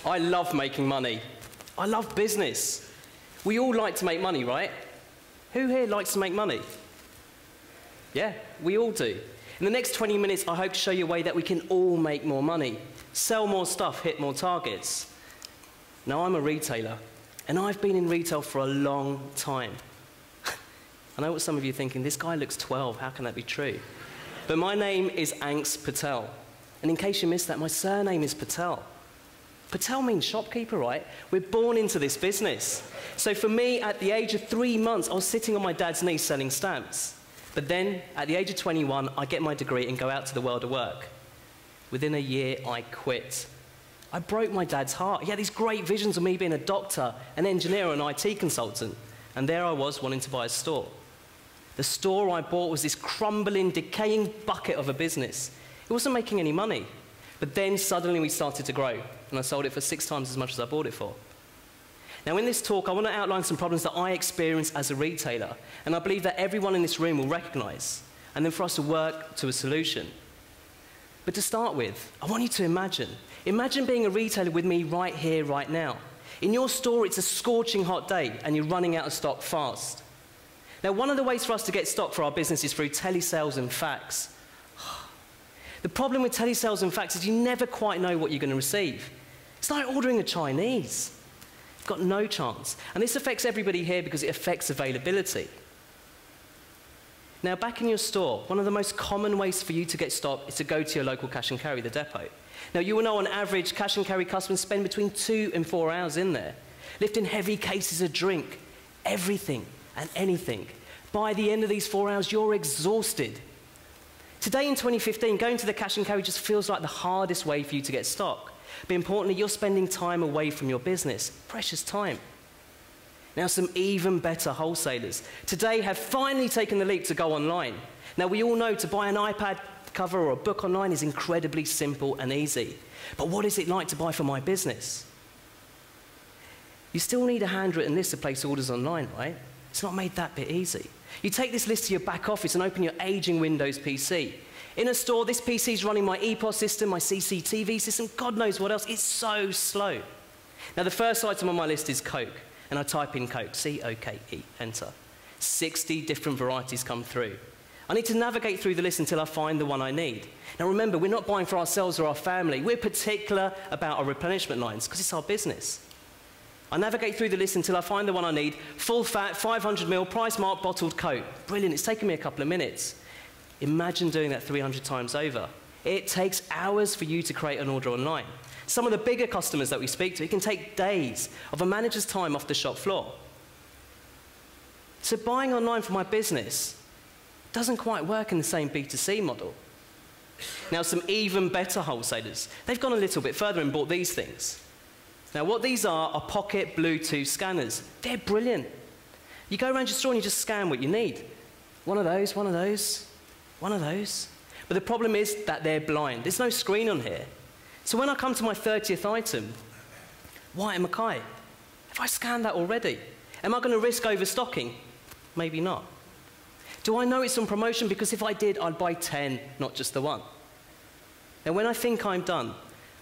I love making money. I love business. We all like to make money, right? Who here likes to make money? Yeah, we all do. In the next 20 minutes, I hope to show you a way that we can all make more money, sell more stuff, hit more targets. Now, I'm a retailer, and I've been in retail for a long time. I know what some of you are thinking, this guy looks 12, how can that be true? But my name is Anks Patel. And in case you missed that, my surname is Patel. Patel means shopkeeper, right? We're born into this business. So for me, at the age of 3 months, I was sitting on my dad's knee selling stamps. But then, at the age of 21, I get my degree and go out to the world of work. Within a year, I quit. I broke my dad's heart. He had these great visions of me being a doctor, an engineer, an IT consultant. And there I was, wanting to buy a store. The store I bought was this crumbling, decaying bucket of a business. It wasn't making any money. But then suddenly we started to grow, and I sold it for 6 times as much as I bought it for. Now in this talk, I want to outline some problems that I experience as a retailer, and I believe that everyone in this room will recognize, and then for us to work to a solution. But to start with, I want you to imagine being a retailer with me right here, right now. In your store, it's a scorching hot day, and you're running out of stock fast. Now, one of the ways for us to get stock for our business is through telesales and fax. The problem with telesales and fax is you never quite know what you're going to receive. It's like ordering a Chinese. You've got no chance. And this affects everybody here because it affects availability. Now, back in your store, one of the most common ways for you to get stock is to go to your local cash and carry, the depot. Now, you will know on average, cash and carry customers spend between 2 and 4 hours in there, lifting heavy cases of drink, everything and anything. By the end of these 4 hours, you're exhausted. Today in 2015, going to the cash and carry just feels like the hardest way for you to get stock. But importantly, you're spending time away from your business, precious time. Now, some even better wholesalers today have finally taken the leap to go online. Now, we all know to buy an iPad cover or a book online is incredibly simple and easy. But what is it like to buy for my business? You still need a handwritten list to place orders online, right? It's not made that bit easy. You take this list to your back office and open your aging Windows PC. In a store, this PC is running my EPOS system, my CCTV system, God knows what else. It's so slow. Now, the first item on my list is Coke, and I type in Coke, C-O-K-E, enter. 60 different varieties come through. I need to navigate through the list until I find the one I need. Now, remember, we're not buying for ourselves or our family. We're particular about our replenishment lines because it's our business. I navigate through the list until I find the one I need. Full fat, 500 ml, price marked, bottled Coke. Brilliant, it's taken me a couple of minutes. Imagine doing that 300 times over. It takes hours for you to create an order online. Some of the bigger customers that we speak to, it can take days of a manager's time off the shop floor. So buying online for my business doesn't quite work in the same B2C model. Now, some even better wholesalers, they've gone a little bit further and bought these things. Now, what these are pocket Bluetooth scanners. They're brilliant. You go around your store and you just scan what you need. One of those, one of those, one of those. But the problem is that they're blind. There's no screen on here. So when I come to my 30th item, White and Mackay, have I scanned that already? Am I going to risk overstocking? Maybe not. Do I know it's on promotion? Because if I did, I'd buy 10, not just the one. Now, when I think I'm done,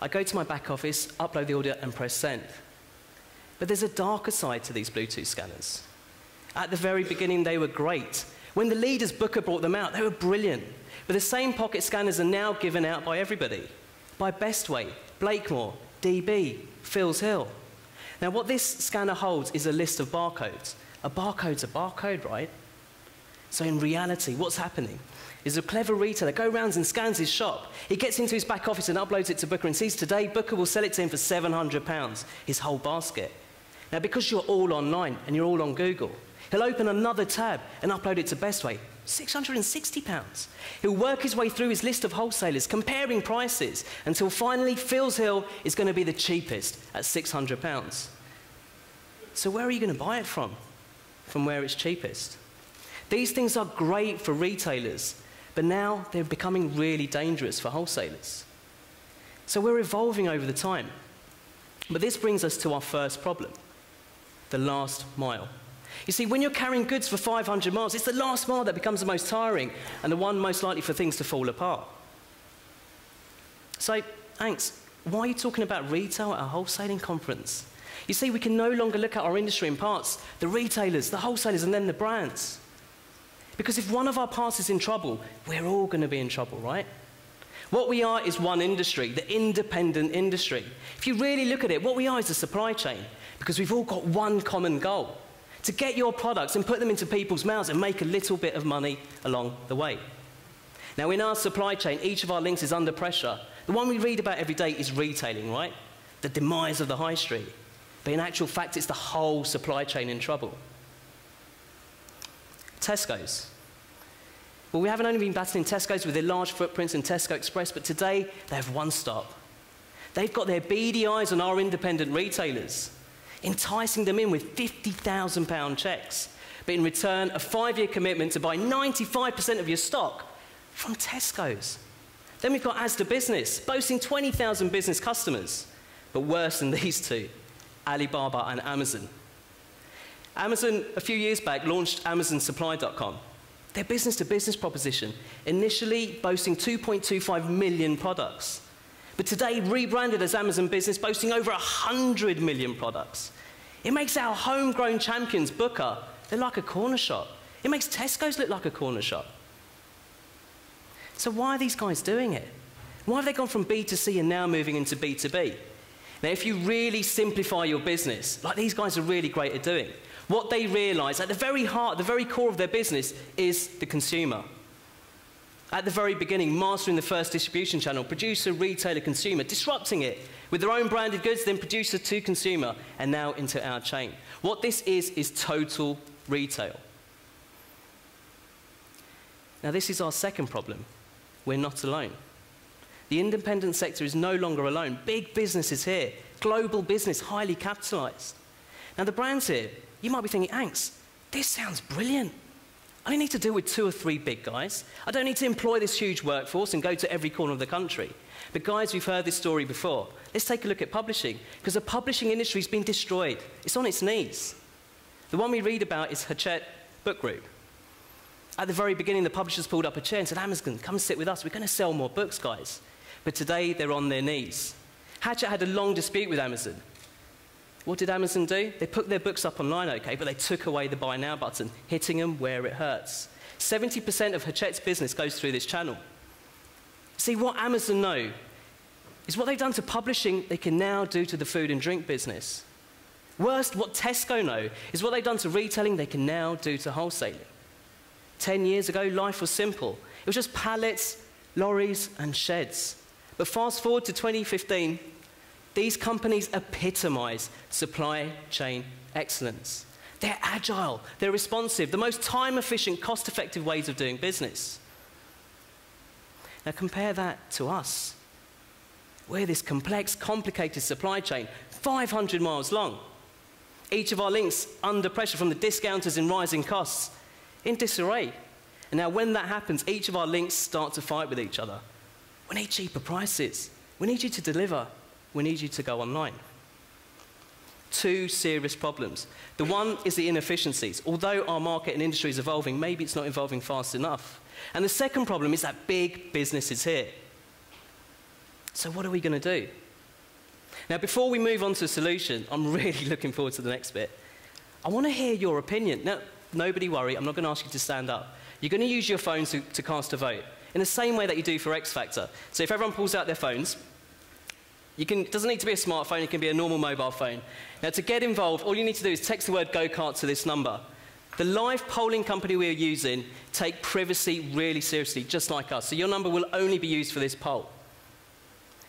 I go to my back office, upload the order, and press send. But there's a darker side to these Bluetooth scanners. At the very beginning, they were great. When the leaders Booker brought them out, they were brilliant. But the same pocket scanners are now given out by everybody. By Bestway, Blakemore, DB, Phil's Hill. Now, what this scanner holds is a list of barcodes. A barcode's a barcode, right? So in reality, what's happening is a clever retailer goes around and scans his shop. He gets into his back office and uploads it to Booker and sees today Booker will sell it to him for £700, his whole basket. Now, because you're all online and you're all on Google, he'll open another tab and upload it to Bestway, £660. He'll work his way through his list of wholesalers, comparing prices, until finally Phil's Hill is going to be the cheapest at £600. So where are you going to buy it from? From where it's cheapest. These things are great for retailers, but now they're becoming really dangerous for wholesalers. So we're evolving over the time. But this brings us to our first problem, the last mile. You see, when you're carrying goods for 500 miles, it's the last mile that becomes the most tiring and the one most likely for things to fall apart. So, Anks, Why are you talking about retail at a wholesaling conference? You see, we can no longer look at our industry in parts, the retailers, the wholesalers, and then the brands. Because if one of our parts is in trouble, we're all going to be in trouble, right? What we are is one industry, the independent industry. If you really look at it, what we are is a supply chain, because we've all got one common goal: to get your products and put them into people's mouths and make a little bit of money along the way. Now, in our supply chain, each of our links is under pressure. The one we read about every day is retailing, right? The demise of the high street. But in actual fact, it's the whole supply chain in trouble. Tesco's. Well, we haven't only been battling Tesco's with their large footprints and Tesco Express, but today they have one stop. They've got their beady eyes on our independent retailers, enticing them in with £50,000 checks, but in return, a 5-year commitment to buy 95% of your stock from Tesco's. Then we've got Asda Business, boasting 20,000 business customers. But worse than these two, Alibaba and Amazon. Amazon, a few years back, launched AmazonSupply.com, their business-to-business proposition, initially boasting 2.25 million products. But today, rebranded as Amazon Business, boasting over 100 million products. It makes our homegrown champions, Booker, look like a corner shop. It makes Tesco's look like a corner shop. So why are these guys doing it? Why have they gone from B to C and now moving into B to B? Now, if you really simplify your business, like these guys are really great at doing, what they realize at the very heart, the very core of their business is the consumer. At the very beginning, mastering the first distribution channel, producer, retailer, consumer, disrupting it with their own branded goods, then producer to consumer, and now into our chain. What this is total retail. Now, this is our second problem. We're not alone. The independent sector is no longer alone. Big business is here. Global business, highly capitalized. Now, the brands here, you might be thinking, Anks, this sounds brilliant. I don't need to deal with 2 or 3 big guys. I don't need to employ this huge workforce and go to every corner of the country. But guys, we've heard this story before. Let's take a look at publishing, because the publishing industry has been destroyed. It's on its knees. The one we read about is Hachette Book Group. At the very beginning, the publishers pulled up a chair and said, Amazon, come sit with us. We're going to sell more books, guys. But today, they're on their knees. Hachette had a long dispute with Amazon. What did Amazon do? They put their books up online, okay, but they took away the buy now button, hitting them where it hurts. 70% of Hachette's business goes through this channel. See, what Amazon know is what they've done to publishing, they can now do to the food and drink business. Worst, what Tesco know is what they've done to retailing, they can now do to wholesaling. 10 years ago, life was simple. It was just pallets, lorries, and sheds. But fast forward to 2015, these companies epitomize supply chain excellence. They're agile, they're responsive, the most time-efficient, cost-effective ways of doing business. Now compare that to us. We're this complex, complicated supply chain, 500 miles long. Each of our links under pressure from the discounters and rising costs, in disarray. And now when that happens, each of our links start to fight with each other. We need cheaper prices. We need you to deliver. We need you to go online. 2 serious problems. The one is the inefficiencies. Although our market and industry is evolving, maybe it's not evolving fast enough. And the second problem is that big business is here. So what are we going to do? Now, before we move on to a solution, I'm really looking forward to the next bit. I want to hear your opinion. Now, nobody worry, I'm not going to ask you to stand up. You're going to use your phones to cast a vote in the same way that you do for X Factor. So if everyone pulls out their phones, it doesn't need to be a smartphone, it can be a normal mobile phone. Now, to get involved, all you need to do is text the word Gokart to this number. The live polling company we're using take privacy really seriously, just like us. So your number will only be used for this poll.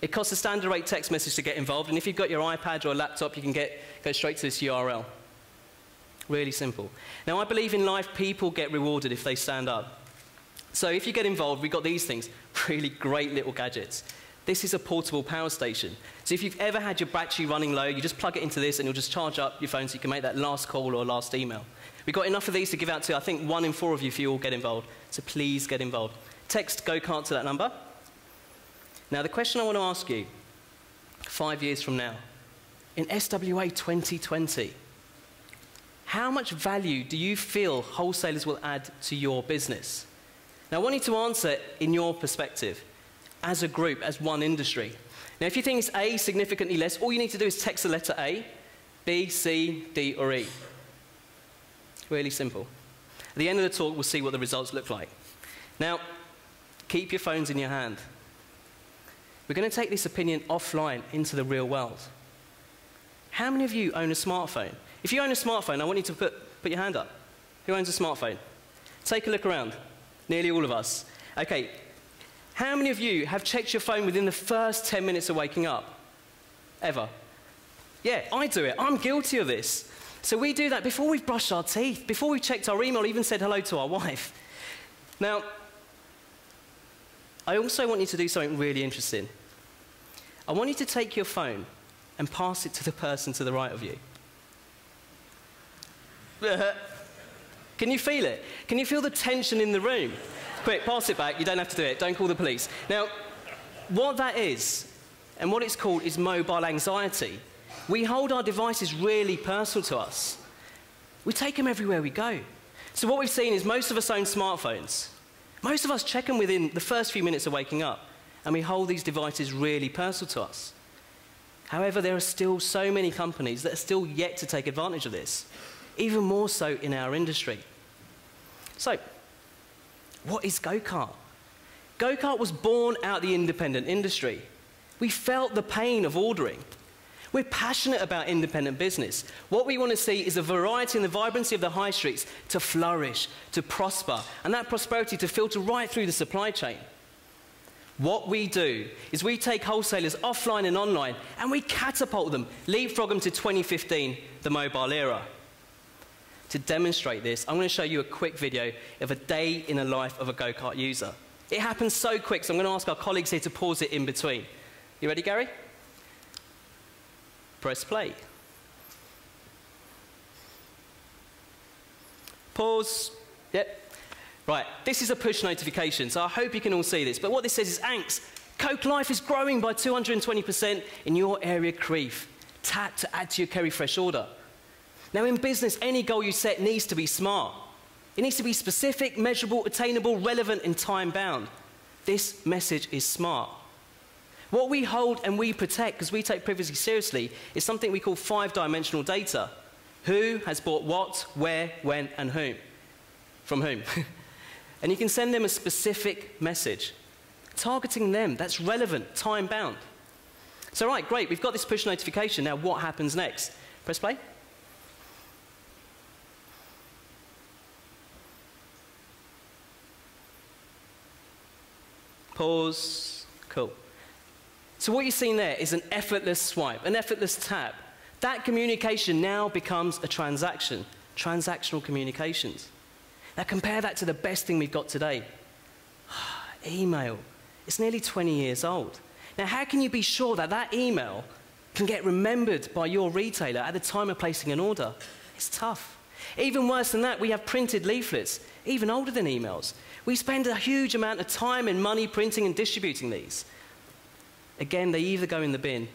It costs a standard rate text message to get involved, and if you've got your iPad or a laptop, you can go straight to this URL. Really simple. Now, I believe in life, people get rewarded if they stand up. So if you get involved, we've got these things, really great little gadgets. This is a portable power station. So if you've ever had your battery running low, you just plug it into this and it'll just charge up your phone so you can make that last call or last email. We've got enough of these to give out to, I think, 1 in 4 of you if you all get involved. So please get involved. Text Gokart to that number. Now, the question I want to ask you, 5 years from now, in SWA 2020, how much value do you feel wholesalers will add to your business? Now, I want you to answer in your perspective. as a group, as one industry. Now, if you think it's A, significantly less, all you need to do is text the letter A, B, C, D, or E. Really simple. At the end of the talk, we'll see what the results look like. Now, keep your phones in your hand. We're going to take this opinion offline into the real world. How many of you own a smartphone? If you own a smartphone, I want you to put your hand up. Who owns a smartphone? Take a look around. Nearly all of us. Okay. How many of you have checked your phone within the first 10 minutes of waking up? Ever? Yeah, I do it. I'm guilty of this. So we do that before we've brushed our teeth, before we've checked our email, even said hello to our wife. Now, I also want you to do something really interesting. I want you to take your phone and pass it to the person to the right of you. Can you feel it? Can you feel the tension in the room? Quick, pass it back. You don't have to do it. Don't call the police. Now, what that is, and what it's called, is mobile anxiety. We hold our devices really personal to us. We take them everywhere we go. So what we've seen is most of us own smartphones. Most of us check them within the first few minutes of waking up, and we hold these devices really personal to us. However, there are still so many companies that are still yet to take advantage of this, even more so in our industry. So, what is Gokart? Gokart was born out of the independent industry. We felt the pain of ordering. We're passionate about independent business. What we want to see is the variety and the vibrancy of the high streets to flourish, to prosper, and that prosperity to filter right through the supply chain. What we do is we take wholesalers offline and online, and we catapult them, leapfrog them to 2015, the mobile era. To demonstrate this, I'm going to show you a quick video of a day in the life of a Gokart user. It happens so quick, so I'm going to ask our colleagues here to pause it in between. You ready, Gary? Press play. Pause. Yep. Right, this is a push notification, so I hope you can all see this. But what this says is, Anks, Coke Life is growing by 220% in your area, Crieff. Tap to add to your Kerry Fresh order. Now, in business, any goal you set needs to be smart. It needs to be specific, measurable, attainable, relevant, and time-bound. This message is smart. What we hold and we protect, because we take privacy seriously, is something we call 5-dimensional data. Who has bought what, where, when, and whom. From whom. And you can send them a specific message. Targeting them, that's relevant, time-bound. So right, great, we've got this push notification. Now what happens next? Press play. Pause. Cool. So what you're seeing there is an effortless swipe, an effortless tap. That communication now becomes a transaction, transactional communications. Now compare that to the best thing we've got today. Email. It's nearly 20 years old. Now how can you be sure that that email can get remembered by your retailer at the time of placing an order? It's tough. Even worse than that, we have printed leaflets, even older than emails. We spend a huge amount of time and money printing and distributing these. Again, they either go in the bin,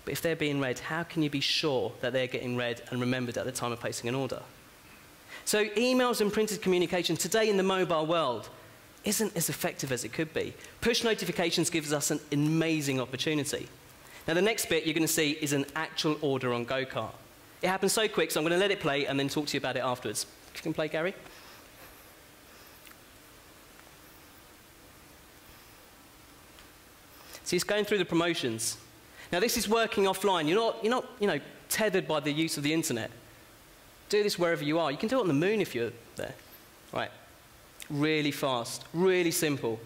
but if they're being read, how can you be sure that they're getting read and remembered at the time of placing an order? So emails and printed communication today in the mobile world isn't as effective as it could be. Push notifications gives us an amazing opportunity. Now the next bit you're going to see is an actual order on Gokart. It happens so quick, so I'm going to let it play and then talk to you about it afterwards. You can play, Gary. So he's going through the promotions. Now this is working offline. You're not tethered by the use of the internet. Do this wherever you are. You can do it on the moon if you're there. Right. Really fast, really simple.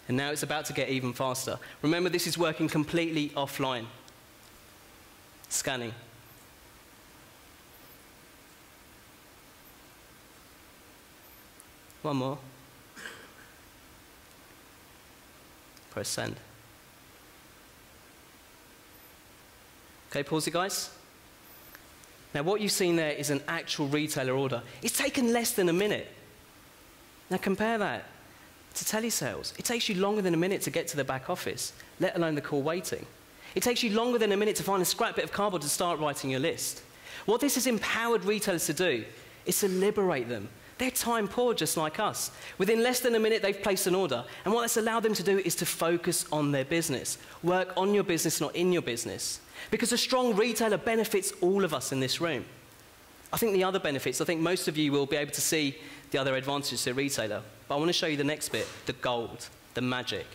And now it's about to get even faster. Remember, this is working completely offline. Scanning. One more. Press send. Okay, pause it, guys. Now, what you've seen there is an actual retailer order. It's taken less than a minute. Now, compare that to telesales. It takes you longer than a minute to get to the back office, let alone the call waiting. It takes you longer than a minute to find a scrap bit of cardboard to start writing your list. What this has empowered retailers to do is to liberate them. They're time poor just like us. Within less than a minute, they've placed an order. And what that's allowed them to do is to focus on their business. Work on your business, not in your business. Because a strong retailer benefits all of us in this room. I think the other benefits, I think most of you will be able to see the other advantages to a retailer. But I want to show you the next bit, the gold, the magic.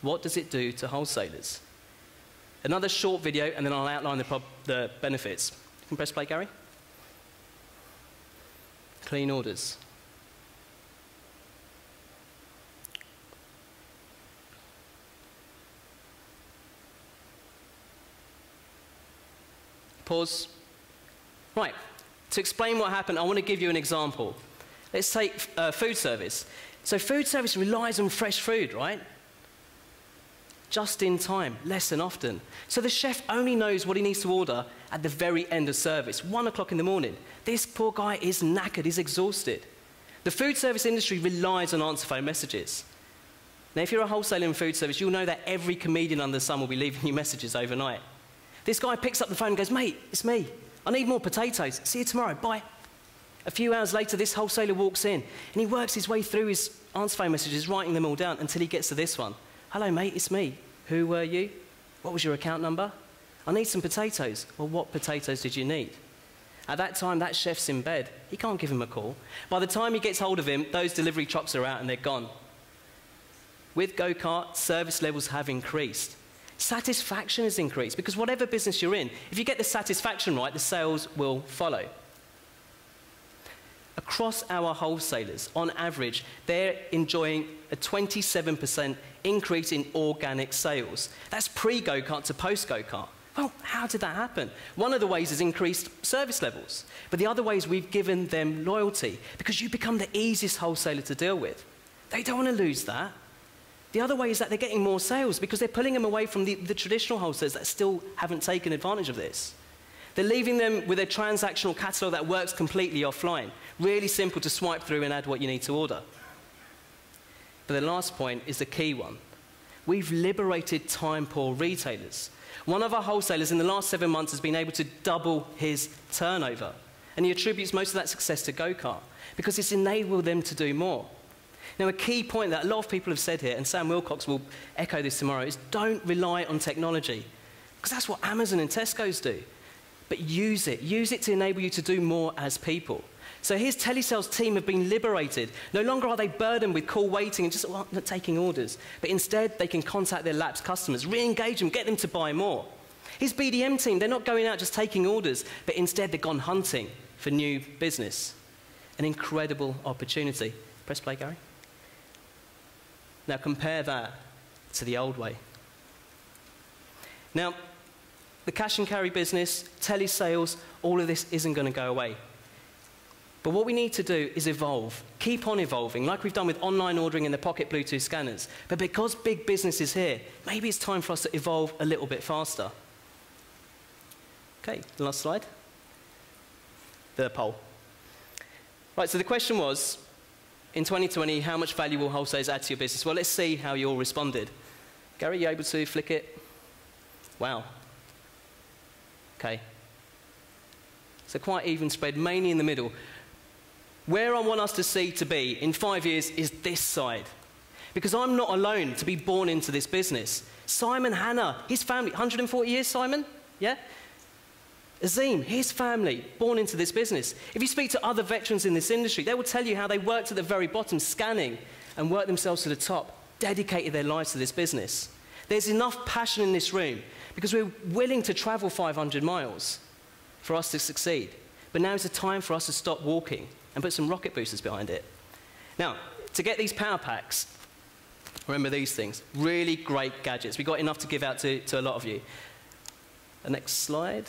What does it do to wholesalers? Another short video, and then I'll outline the benefits. You can press play, Gary. Clean orders. Pause. Right, to explain what happened, I want to give you an example. Let's take food service. So food service relies on fresh food, right? Just in time, less than often. So the chef only knows what he needs to order at the very end of service, 1 o'clock in the morning. This poor guy is knackered, he's exhausted. The food service industry relies on answer phone messages. Now, if you're a wholesaler in food service, you'll know that every comedian under the sun will be leaving you messages overnight. This guy picks up the phone and goes, "Mate, it's me. I need more potatoes. See you tomorrow. Bye." A few hours later, this wholesaler walks in, and he works his way through his answer phone messages, writing them all down until he gets to this one. "Hello, mate, it's me. Who were you? What was your account number? I need some potatoes." "Well, what potatoes did you need?" At that time, that chef's in bed. He can't give him a call. By the time he gets hold of him, those delivery trucks are out and they're gone. With Gokart, service levels have increased. Satisfaction has increased, because whatever business you're in, if you get the satisfaction right, the sales will follow. Across our wholesalers, on average, they're enjoying a 27% increase in organic sales. That's pre-Gokart to post-Gokart. Well, how did that happen? One of the ways is increased service levels. But the other way is we've given them loyalty, because you become the easiest wholesaler to deal with. They don't want to lose that. The other way is that they're getting more sales, because they're pulling them away from the traditional wholesalers that still haven't taken advantage of this. They're leaving them with a transactional catalogue that works completely offline. Really simple to swipe through and add what you need to order. But the last point is the key one. We've liberated time-poor retailers. One of our wholesalers in the last 7 months has been able to double his turnover. And he attributes most of that success to Gokart, because it's enabled them to do more. Now, a key point that a lot of people have said here, and Sam Wilcox will echo this tomorrow, is don't rely on technology, because that's what Amazon and Tesco's do. But use it. Use it to enable you to do more as people. So his telesales team have been liberated. No longer are they burdened with call waiting and just taking orders, but instead they can contact their lapsed customers, re-engage them, get them to buy more. His BDM team, they're not going out just taking orders, but instead they've gone hunting for new business. An incredible opportunity. Press play, Gary. Now compare that to the old way. Now, the cash and carry business, telesales, all of this isn't going to go away. But what we need to do is evolve, keep on evolving, like we've done with online ordering and the pocket Bluetooth scanners. But because big business is here, maybe it's time for us to evolve a little bit faster. Okay, the last slide. The poll. Right, so the question was, in 2020, how much value will wholesalers add to your business? Well, let's see how you all responded. Gary, you able to flick it? Wow. Okay. So quite even spread, mainly in the middle. Where I want us to see to be in 5 years is this side. Because I'm not alone to be born into this business. Simon Hanna, his family, 140 years, Simon? Yeah? Azim, his family, born into this business. If you speak to other veterans in this industry, they will tell you how they worked at the very bottom, scanning, and worked themselves to the top, dedicated their lives to this business. There's enough passion in this room because we're willing to travel 500 miles for us to succeed. But now is the time for us to stop walking and put some rocket boosters behind it. Now, to get these power packs, remember these things, really great gadgets. We've got enough to give out to a lot of you. The next slide.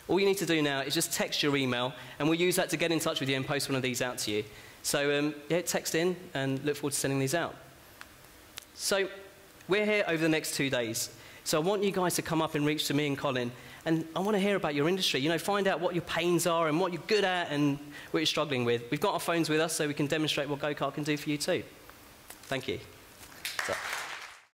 All you need to do now is just text your email, and we'll use that to get in touch with you and post one of these out to you. So yeah, text in and look forward to sending these out. So we're here over the next 2 days. So I want you guys to come up and reach to me and Colin And I want to hear about your industry. You know, find out what your pains are and what you're good at and what you're struggling with. We've got our phones with us so we can demonstrate what Gokart can do for you too. Thank you.